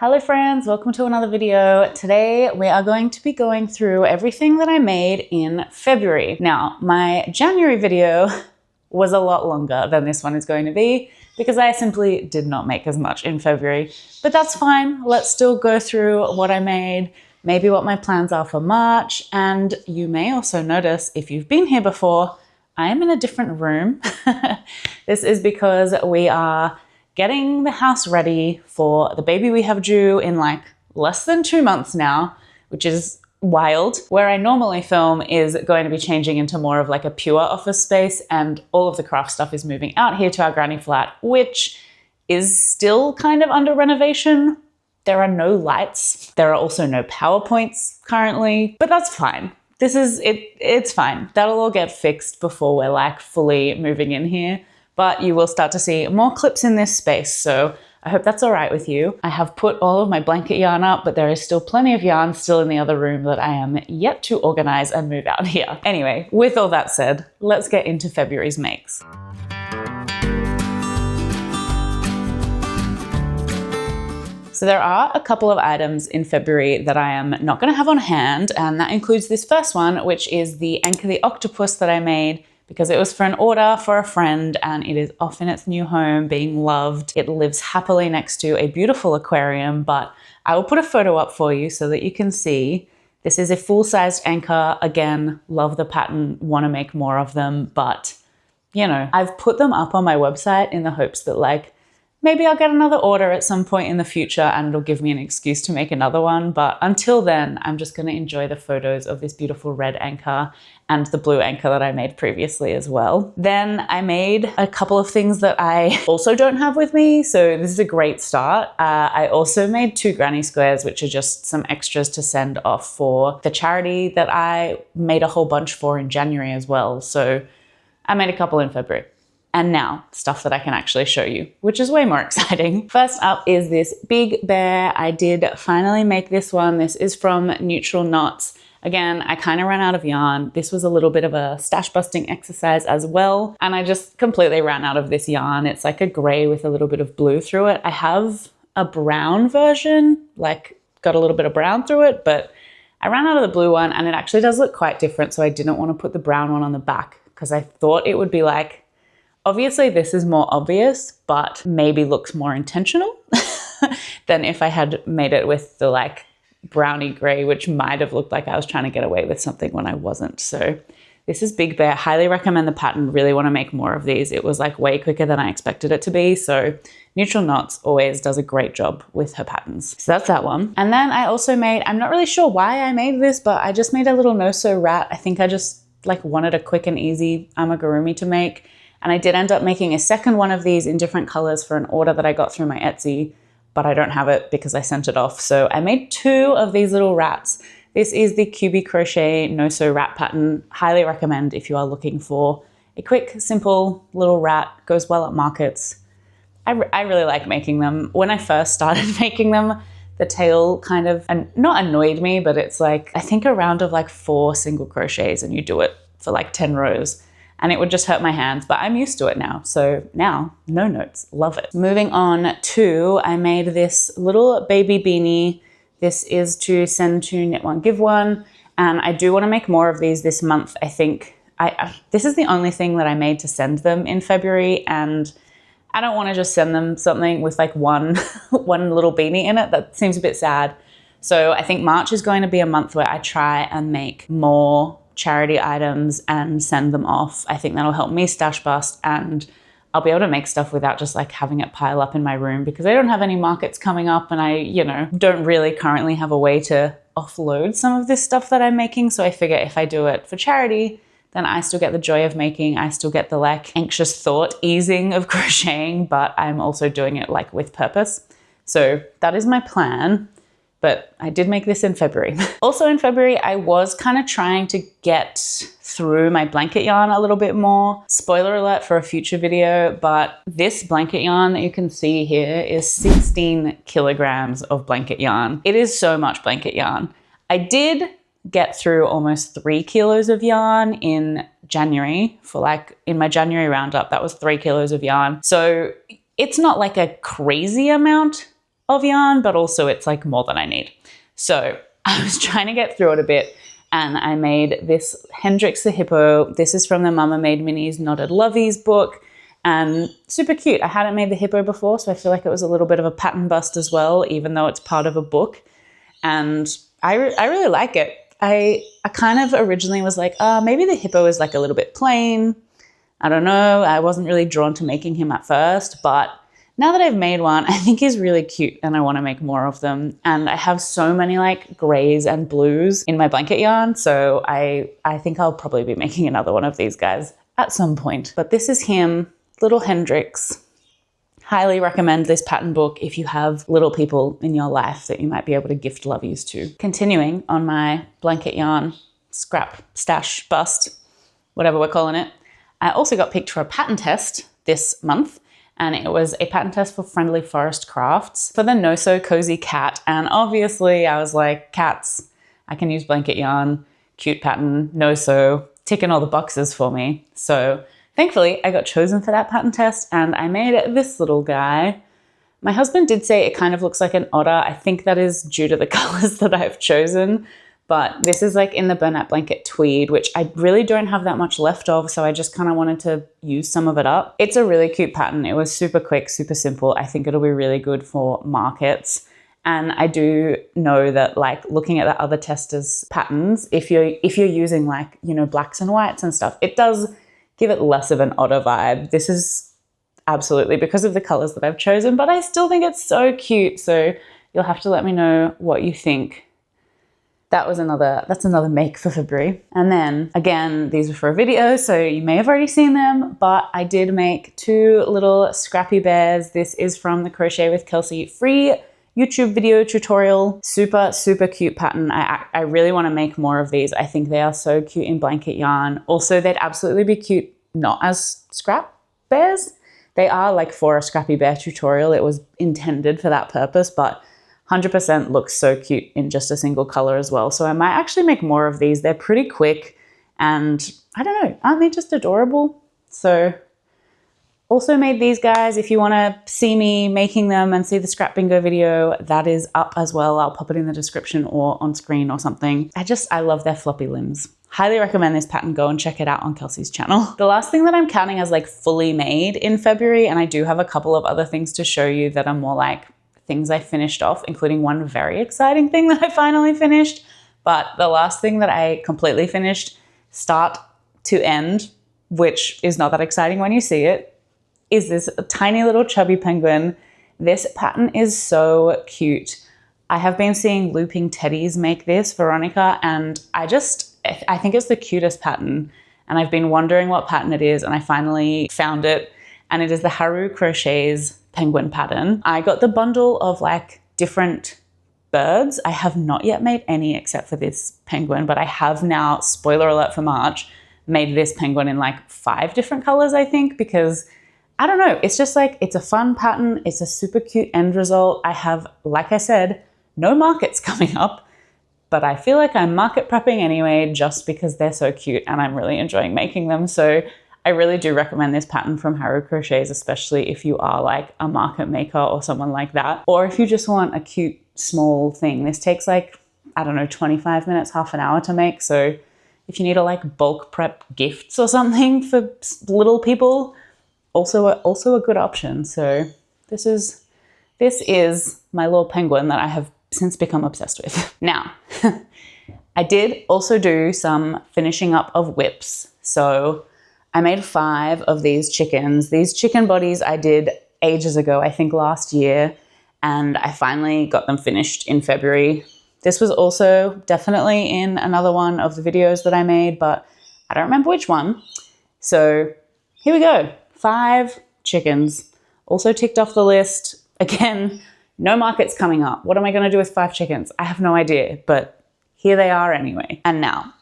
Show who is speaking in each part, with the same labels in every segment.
Speaker 1: Hello friends, welcome to another video. Today we are going to be going through everything that I made in February. Now, my January video was a lot longer than this one is going to be because I simply did not make as much in February, but that's fine. Let's still go through what I made, maybe what my plans are for March, and you may also notice if you've been here before, I am in a different room. This is because we are getting the house ready for the baby we have due in like less than 2 months now, which is wild. Where I normally film is going to be changing into more of like a pure office space, and all of the craft stuff is moving out here to our granny flat, which is still kind of under renovation. There are no lights. There are also no PowerPoints currently, but that's fine. This is it. It's fine. That'll all get fixed before we're like fully moving in here. But you will start to see more clips in this space, so I hope that's all right with you. I have put all of my blanket yarn up, but there is still plenty of yarn still in the other room that I am yet to organize and move out here. Anyway, with all that said, let's get into February's makes. So there are a couple of items in February that I am not going to have on hand, and that includes this first one, which is the Anchor the Octopus that I made because it was for an order for a friend and it is off in its new home being loved. It lives happily next to a beautiful aquarium, but I will put a photo up for you so that you can see. This is a full-sized anchor. Again, love the pattern, want to make more of them, but you know, I've put them up on my website in the hopes that like, maybe I'll get another order at some point in the future and it'll give me an excuse to make another one. But until then, I'm just going to enjoy the photos of this beautiful red anchor and the blue anchor that I made previously as well. Then I made a couple of things that I also don't have with me. So this is a great start. I also made 2 granny squares, which are just some extras to send off for the charity that I made a whole bunch for in January as well. So I made a couple in February. And now, stuff that I can actually show you, which is way more exciting. First up is this big bear. I did finally make this one. This is from Neutral Knots. Again, I kind of ran out of yarn. This was a little bit of a stash busting exercise as well. And I just completely ran out of this yarn. It's like a gray with a little bit of blue through it. I have a brown version, like got a little bit of brown through it, but I ran out of the blue one and it actually does look quite different. So I didn't want to put the brown one on the back because I thought it would be like, obviously this is more obvious, but maybe looks more intentional than if I had made it with the like browny gray, which might have looked like I was trying to get away with something when I wasn't. So this is Big Bear. Highly recommend the pattern. Really want to make more of these. It was like way quicker than I expected it to be. So Neutral Knots always does a great job with her patterns. So that's that one. And then I also made, I'm not really sure why I made this, but I just made a little no-sew rat. I think I just like wanted a quick and easy amigurumi to make. And I did end up making a second one of these in different colors for an order that I got through my Etsy, but I don't have it because I sent it off. So I made 2 of these little rats. This is the QB Crochet no-sew rat pattern. Highly recommend if you are looking for a quick, simple little rat. Goes well at markets. I really like making them. When I first started making them, the tail kind of, not annoyed me, but it's like, I think a round of like 4 single crochets and you do it for like 10 rows. And it would just hurt my hands, but I'm used to it now. So now, no notes, love it. Moving on to, I made this little baby beanie. This is to send to Knit One, Give One. And I do wanna make more of these this month. I think this is the only thing that I made to send them in February. And I don't wanna just send them something with like one little beanie in it. That seems a bit sad. So I think March is going to be a month where I try and make more charity items and send them off. I think that'll help me stash bust and I'll be able to make stuff without just like having it pile up in my room because I don't have any markets coming up and I, you know, don't really currently have a way to offload some of this stuff that I'm making. So I figure if I do it for charity, then I still get the joy of making. I still get the like anxious thought easing of crocheting, but I'm also doing it like with purpose. So that is my plan. But I did make this in February. Also in February, I was kind of trying to get through my blanket yarn a little bit more. Spoiler alert for a future video, but this blanket yarn that you can see here is 16 kilograms of blanket yarn. It is so much blanket yarn. I did get through almost 3 kilos of yarn in January for like, in my January roundup, that was 3 kilos of yarn. So it's not like a crazy amount of yarn, but also it's like more than I need. So I was trying to get through it a bit, and I made this Hendrix the Hippo. This is from the Mama Made Minis Knotted Lovies book, and super cute. I hadn't made the hippo before, so I feel like it was a little bit of a pattern bust as well, even though it's part of a book. And I really like it. I kind of originally was like, maybe the hippo is like a little bit plain. I don't know. I wasn't really drawn to making him at first, but now that I've made one, I think he's really cute and I want to make more of them. And I have so many like grays and blues in my blanket yarn. So I think I'll probably be making another one of these guys at some point. But this is him, little Hendrix. Highly recommend this pattern book if you have little people in your life that you might be able to gift lovies to. Continuing on my blanket yarn scrap stash bust, whatever we're calling it. I also got picked for a pattern test this month, and it was a pattern test for Friendly Forest Crafts for the No So Cozy cat. And obviously I was like, cats, I can use blanket yarn, cute pattern, no so, ticking all the boxes for me. So thankfully I got chosen for that pattern test and I made this little guy. My husband did say it kind of looks like an otter. I think that is due to the colors that I've chosen. But this is like in the burlap blanket tweed, which I really don't have that much left of. So I just kind of wanted to use some of it up. It's a really cute pattern. It was super quick, super simple. I think it'll be really good for markets. And I do know that like looking at the other testers' patterns, if you're using like, you know, blacks and whites and stuff, it does give it less of an otter vibe. This is absolutely because of the colors that I've chosen, but I still think it's so cute. So you'll have to let me know what you think. That's another make for February. And then again, these were for a video, so you may have already seen them, but I did make two little scrappy bears. This is from the Crochet with Kelsey free YouTube video tutorial. Super, super cute pattern. I really want to make more of these. I think they are so cute in blanket yarn. Also, they'd absolutely be cute not as scrap bears. They are like for a scrappy bear tutorial. It was intended for that purpose, but 100% looks so cute in just a single color as well. So I might actually make more of these. They're pretty quick and I don't know, aren't they just adorable? So also made these guys. If you want to see me making them and see the scrap bingo video, that is up as well. I'll pop it in the description or on screen or something. I love their floppy limbs. Highly recommend this pattern. Go and check it out on Kelsey's channel. The last thing that I'm counting as like fully made in February, and I do have a couple of other things to show you that are more like things I finished off, including one very exciting thing that I finally finished. But the last thing that I completely finished, start to end, which is not that exciting when you see it, is this tiny little chubby penguin. This pattern is so cute. I have been seeing Looping Teddies make this, Veronica, and I think it's the cutest pattern. And I've been wondering what pattern it is, and I finally found it. And it is the Haru Crochet's penguin pattern. I got the bundle of like different birds. I have not yet made any except for this penguin, but I have now, spoiler alert for March, made this penguin in like 5 different colors, I think, because I don't know, it's just like, it's a fun pattern. It's a super cute end result. I have, like I said, no markets coming up, but I feel like I'm market prepping anyway, just because they're so cute and I'm really enjoying making them. So I really do recommend this pattern from Haru Crochets, especially if you are like a market maker or someone like that. Or if you just want a cute small thing. This takes like, I don't know, 25 minutes, half an hour to make. So if you need to like bulk prep gifts or something for little people, also a good option. So this is my little penguin that I have since become obsessed with. Now, I did also do some finishing up of WIPs. So I made 5 of these chickens. These chicken bodies I did ages ago, I think last year, and I finally got them finished in February. This was also definitely in another one of the videos that I made, but I don't remember which one. So here we go, 5 chickens. Also ticked off the list. Again, no markets coming up. What am I gonna do with 5 chickens? I have no idea, but here they are anyway. And now,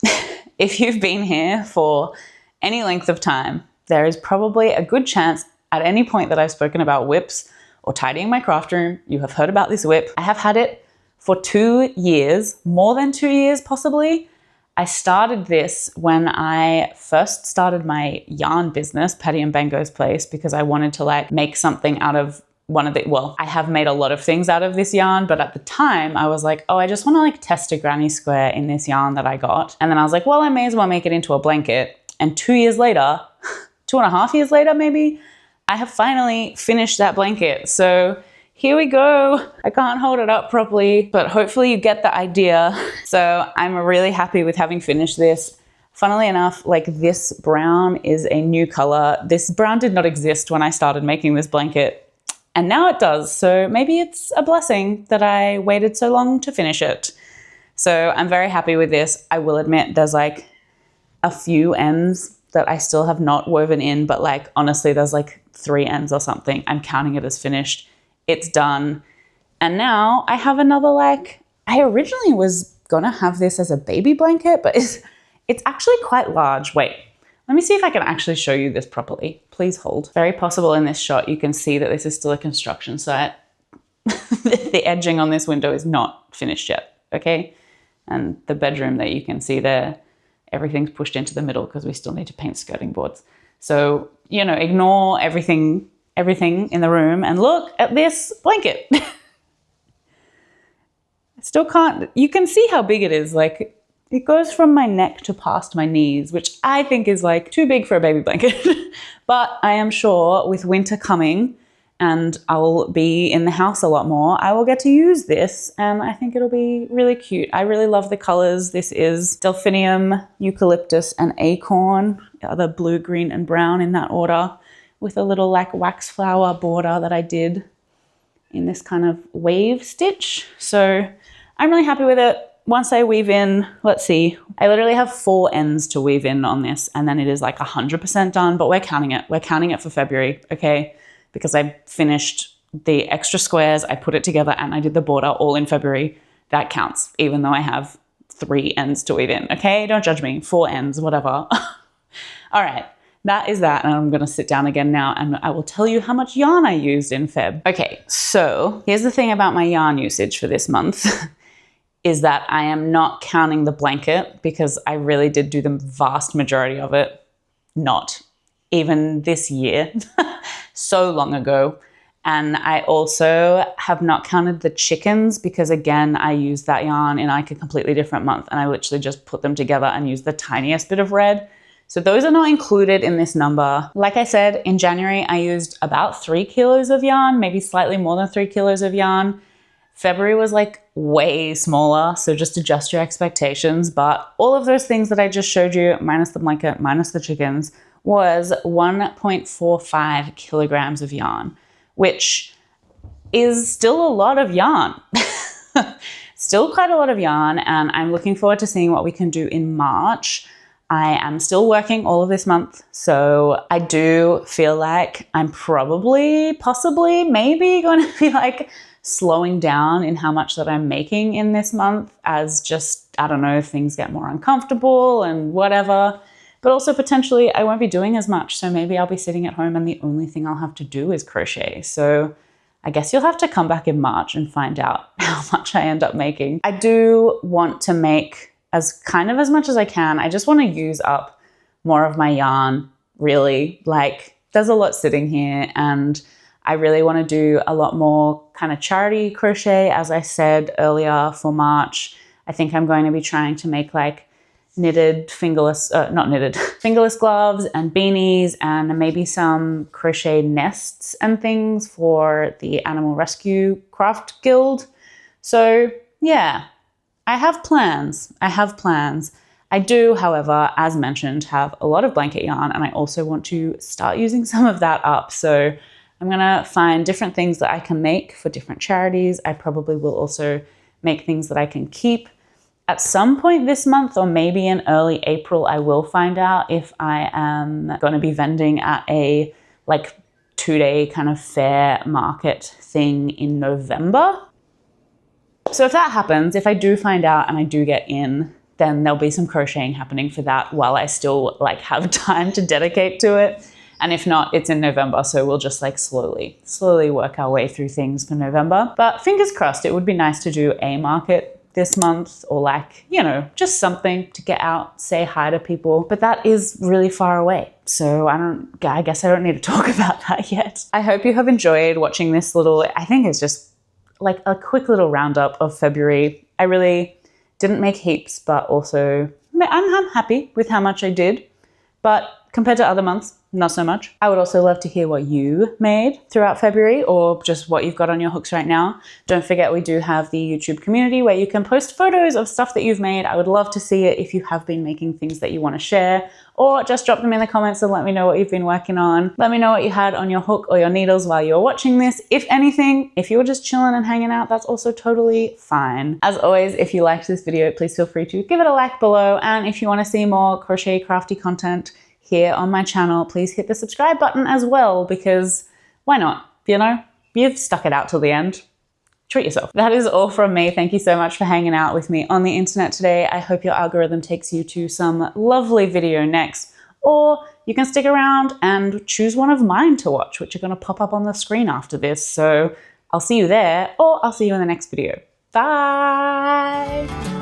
Speaker 1: if you've been here for any length of time, there is probably a good chance at any point that I've spoken about WIPs or tidying my craft room, you have heard about this WIP. I have had it for 2 years, more than 2 years possibly. I started this when I first started my yarn business, Patty and Bango's Place, because I wanted to like make something out of well, I have made a lot of things out of this yarn, but at the time I was like, oh, I just want to like test a granny square in this yarn that I got. And then I was like, well, I may as well make it into a blanket. And 2 years later, 2.5 years later, maybe, I have finally finished that blanket. So here we go. I can't hold it up properly, but hopefully you get the idea. So I'm really happy with having finished this. Funnily enough, like this brown is a new color. This brown did not exist when I started making this blanket, and now it does. So maybe it's a blessing that I waited so long to finish it. So I'm very happy with this. I will admit there's like a few ends that I still have not woven in, but like honestly, there's like 3 ends or something. I'm counting it as finished. It's done. And now I have another, like, I originally was gonna have this as a baby blanket, but it's actually quite large. Wait, let me see if I can actually show you this properly. Please hold. Very possible in this shot, you can see that this is still a construction site. The edging on this window is not finished yet, okay? And the bedroom that you can see there, everything's pushed into the middle because we still need to paint skirting boards. So, you know, ignore everything in the room and look at this blanket. I still can't, you can see how big it is. Like, it goes from my neck to past my knees, which I think is like too big for a baby blanket. But I am sure with winter coming and I'll be in the house a lot more, I will get to use this and I think it'll be really cute. I really love the colors. This is delphinium, eucalyptus, and acorn, the blue, green, and brown in that order, with a little like wax flower border that I did in this kind of wave stitch. So I'm really happy with it. Once I weave in, let's see, I literally have 4 ends to weave in on this, and then it is like 100% done, but we're counting it. We're counting it for February, okay? Because I finished the extra squares, I put it together, and I did the border all in February. That counts, even though I have 3 ends to weave in, okay? Don't judge me, 4 ends, whatever. All right, that is that, and I'm gonna sit down again now and I will tell you how much yarn I used in Feb. Okay, so here's the thing about my yarn usage for this month. Is that I am not counting the blanket because I really did do the vast majority of it. Not even this year, so long ago. And I also have not counted the chickens because again, I used that yarn in like a completely different month and I literally just put them together and used the tiniest bit of red. So those are not included in this number. Like I said, in January, I used about 3 kilos of yarn, maybe slightly more than 3 kilos of yarn. February was like way smaller, so just adjust your expectations. But all of those things that I just showed you, minus the blanket, minus the chickens, was 1.45 kilograms of yarn, which is still a lot of yarn. Still quite a lot of yarn, and I'm looking forward to seeing what we can do in March. I am still working all of this month, so I do feel like I'm probably, possibly, maybe going to be like slowing down in how much that I'm making in this month as just, I don't know, things get more uncomfortable and whatever. But also potentially I won't be doing as much. So maybe I'll be sitting at home and the only thing I'll have to do is crochet. So I guess you'll have to come back in March and find out how much I end up making. I do want to make as much as I can. I just want to use up more of my yarn, really. Like, there's a lot sitting here and I really want to do a lot more kind of charity crochet, as I said earlier, for March. I think I'm going to be trying to make like knitted fingerless, fingerless gloves and beanies and maybe some crochet nests and things for the Animal Rescue Craft Guild. So yeah, I have plans. I do, however, as mentioned, have a lot of blanket yarn and I also want to start using some of that up. So I'm gonna find different things that I can make for different charities. I probably will also make things that I can keep. At some point this month or maybe in early April, I will find out if I am gonna be vending at a like 2-day kind of fair market thing in November. So if that happens, if I do find out and I do get in, then there'll be some crocheting happening for that while I still like have time to dedicate to it. And if not, it's in November, so we'll just like slowly work our way through things for November. But fingers crossed, it would be nice to do a market this month, or like, you know, just something to get out, say hi to people. But that is really far away. So I guess I don't need to talk about that yet. I hope you have enjoyed watching this little, I think it's just like a quick little roundup of February. I really didn't make heaps, but also I'm happy with how much I did. But compared to other months, not so much. I would also love to hear what you made throughout February, or just what you've got on your hooks right now. Don't forget, we do have the YouTube community where you can post photos of stuff that you've made. I would love to see it if you have been making things that you want to share, or just drop them in the comments and let me know what you've been working on. Let me know what you had on your hook or your needles while you were watching this. If anything, if you were just chilling and hanging out, that's also totally fine. As always, if you liked this video, please feel free to give it a like below. And if you want to see more crochet crafty content here on my channel, please hit the subscribe button as well, because why not? You know, you've stuck it out till the end. Treat yourself. That is all from me. Thank you so much for hanging out with me on the internet today. I hope your algorithm takes you to some lovely video next, or you can stick around and choose one of mine to watch, which are going to pop up on the screen after this. So I'll see you there, or I'll see you in the next video. Bye.